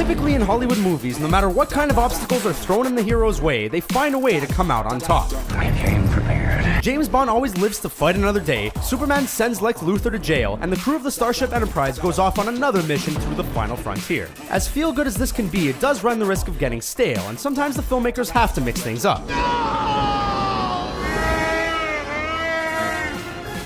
Typically in Hollywood movies, no matter what kind of obstacles are thrown in the hero's way, they find a way to come out on top. I came prepared. James Bond always lives to fight another day, Superman sends Lex Luthor to jail, and the crew of the Starship Enterprise goes off on another mission through the final frontier. As feel-good as this can be, it does run the risk of getting stale, and sometimes the filmmakers have to mix things up.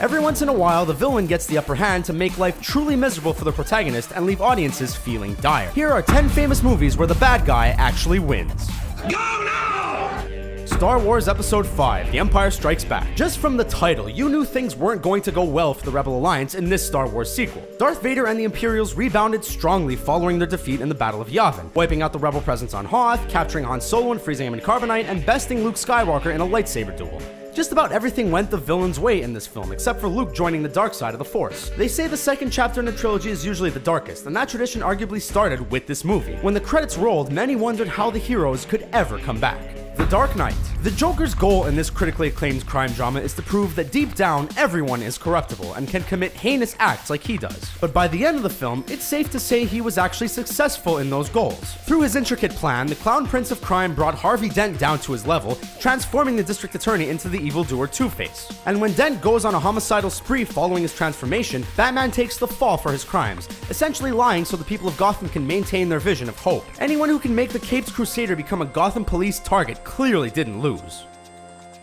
Every once in a while, the villain gets the upper hand to make life truly miserable for the protagonist and leave audiences feeling dire. Here are 10 famous movies where the bad guy actually wins. Go now! Star Wars Episode 5, The Empire Strikes Back. Just from the title, you knew things weren't going to go well for the Rebel Alliance in this Star Wars sequel. Darth Vader and the Imperials rebounded strongly following their defeat in the Battle of Yavin, wiping out the Rebel presence on Hoth, capturing Han Solo and freezing him in carbonite, and besting Luke Skywalker in a lightsaber duel. Just about everything went the villain's way in this film, except for Luke joining the dark side of the Force. They say the second chapter in the trilogy is usually the darkest, and that tradition arguably started with this movie. When the credits rolled, many wondered how the heroes could ever come back. The Dark Knight. The Joker's goal in this critically acclaimed crime drama is to prove that deep down, everyone is corruptible and can commit heinous acts like he does. But by the end of the film, it's safe to say he was actually successful in those goals. Through his intricate plan, the Clown Prince of Crime brought Harvey Dent down to his level, transforming the district attorney into the evildoer Two-Face. And when Dent goes on a homicidal spree following his transformation, Batman takes the fall for his crimes, essentially lying so the people of Gotham can maintain their vision of hope. Anyone who can make the Caped Crusader become a Gotham police target clearly didn't lose.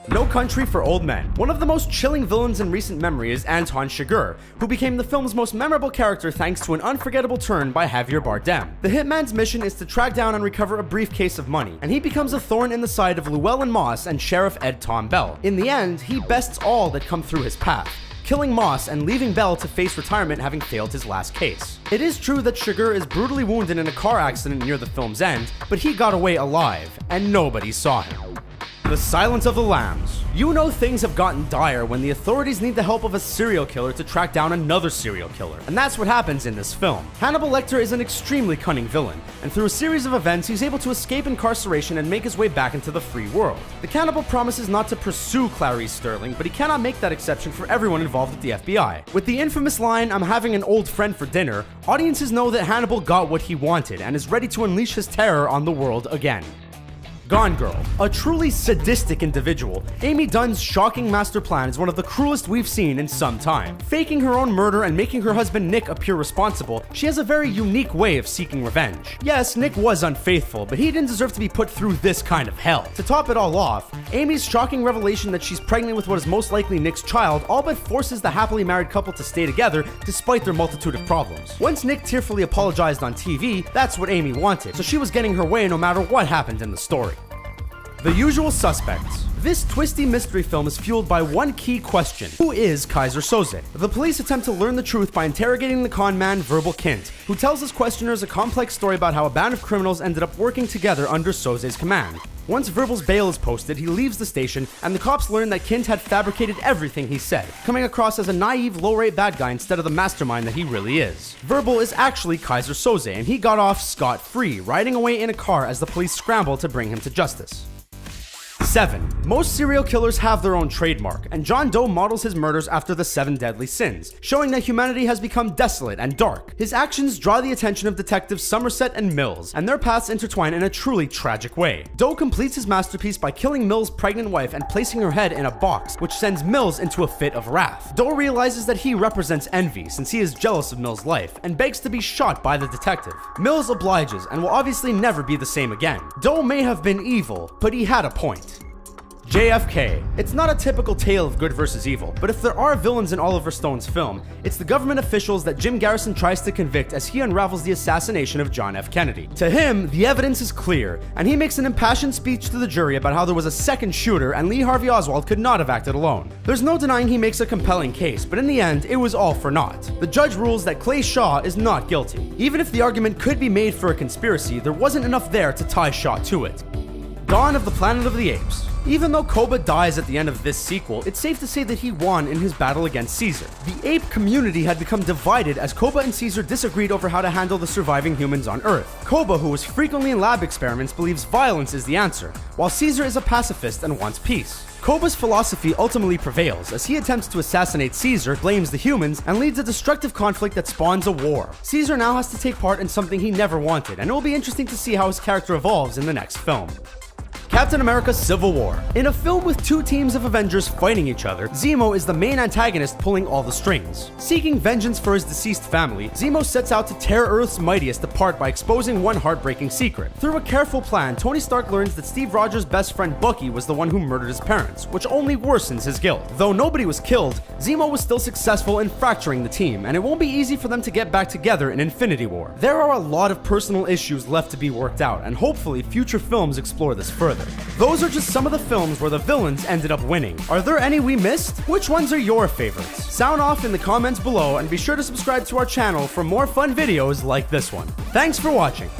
No Country for Old Men. One of the most chilling villains in recent memory is Anton Chigurh, who became the film's most memorable character thanks to an unforgettable turn by Javier Bardem. The hitman's mission is to track down and recover a briefcase of money, and he becomes a thorn in the side of Llewellyn Moss and Sheriff Ed Tom Bell. In the end, he bests all that come through his path, killing Moss and leaving Bell to face retirement having failed his last case. It is true that Chigurh is brutally wounded in a car accident near the film's end, but he got away alive, and nobody saw him. The Silence of the Lambs. You know things have gotten dire when the authorities need the help of a serial killer to track down another serial killer, and that's what happens in this film. Hannibal Lecter is an extremely cunning villain, and through a series of events he's able to escape incarceration and make his way back into the free world. The cannibal promises not to pursue Clarice Sterling, but he cannot make that exception for everyone involved at the FBI. With the infamous line, "I'm having an old friend for dinner," audiences know that Hannibal got what he wanted and is ready to unleash his terror on the world again. Gone Girl. A truly sadistic individual, Amy Dunn's shocking master plan is one of the cruelest we've seen in some time. Faking her own murder and making her husband Nick appear responsible, she has a very unique way of seeking revenge. Yes, Nick was unfaithful, but he didn't deserve to be put through this kind of hell. To top it all off, Amy's shocking revelation that she's pregnant with what is most likely Nick's child all but forces the happily married couple to stay together despite their multitude of problems. Once Nick tearfully apologized on TV, that's what Amy wanted, so she was getting her way no matter what happened in the story. The Usual Suspects. This twisty mystery film is fueled by one key question: who is Kaiser Soze? The police attempt to learn the truth by interrogating the con man Verbal Kint, who tells his questioners a complex story about how a band of criminals ended up working together under Soze's command. Once Verbal's bail is posted, he leaves the station, and the cops learn that Kint had fabricated everything he said, coming across as a naive, low-rate bad guy instead of the mastermind that he really is. Verbal is actually Kaiser Soze, and he got off scot-free, riding away in a car as the police scramble to bring him to justice. 7. Most serial killers have their own trademark, and John Doe models his murders after the 7 deadly sins, showing that humanity has become desolate and dark. His actions draw the attention of detectives Somerset and Mills, and their paths intertwine in a truly tragic way. Doe completes his masterpiece by killing Mills' pregnant wife and placing her head in a box, which sends Mills into a fit of wrath. Doe realizes that he represents envy since he is jealous of Mills' life, and begs to be shot by the detective. Mills obliges and will obviously never be the same again. Doe may have been evil, but he had a point. JFK. It's not a typical tale of good versus evil, but if there are villains in Oliver Stone's film, it's the government officials that Jim Garrison tries to convict as he unravels the assassination of John F. Kennedy. To him, the evidence is clear, and he makes an impassioned speech to the jury about how there was a second shooter and Lee Harvey Oswald could not have acted alone. There's no denying he makes a compelling case, but in the end, it was all for naught. The judge rules that Clay Shaw is not guilty. Even if the argument could be made for a conspiracy, there wasn't enough there to tie Shaw to it. Dawn of the Planet of the Apes. Even though Koba dies at the end of this sequel, it's safe to say that he won in his battle against Caesar. The ape community had become divided as Koba and Caesar disagreed over how to handle the surviving humans on Earth. Koba, who was frequently in lab experiments, believes violence is the answer, while Caesar is a pacifist and wants peace. Koba's philosophy ultimately prevails as he attempts to assassinate Caesar, blames the humans, and leads a destructive conflict that spawns a war. Caesar now has to take part in something he never wanted, and it will be interesting to see how his character evolves in the next film. Captain America Civil War. In a film with two teams of Avengers fighting each other, Zemo is the main antagonist pulling all the strings. Seeking vengeance for his deceased family, Zemo sets out to tear Earth's mightiest apart by exposing one heartbreaking secret. Through a careful plan, Tony Stark learns that Steve Rogers' best friend Bucky was the one who murdered his parents, which only worsens his guilt. Though nobody was killed, Zemo was still successful in fracturing the team, and it won't be easy for them to get back together in Infinity War. There are a lot of personal issues left to be worked out, and hopefully future films explore this further. Those are just some of the films where the villains ended up winning. Are there any we missed? Which ones are your favorites? Sound off in the comments below and be sure to subscribe to our channel for more fun videos like this one. Thanks for watching.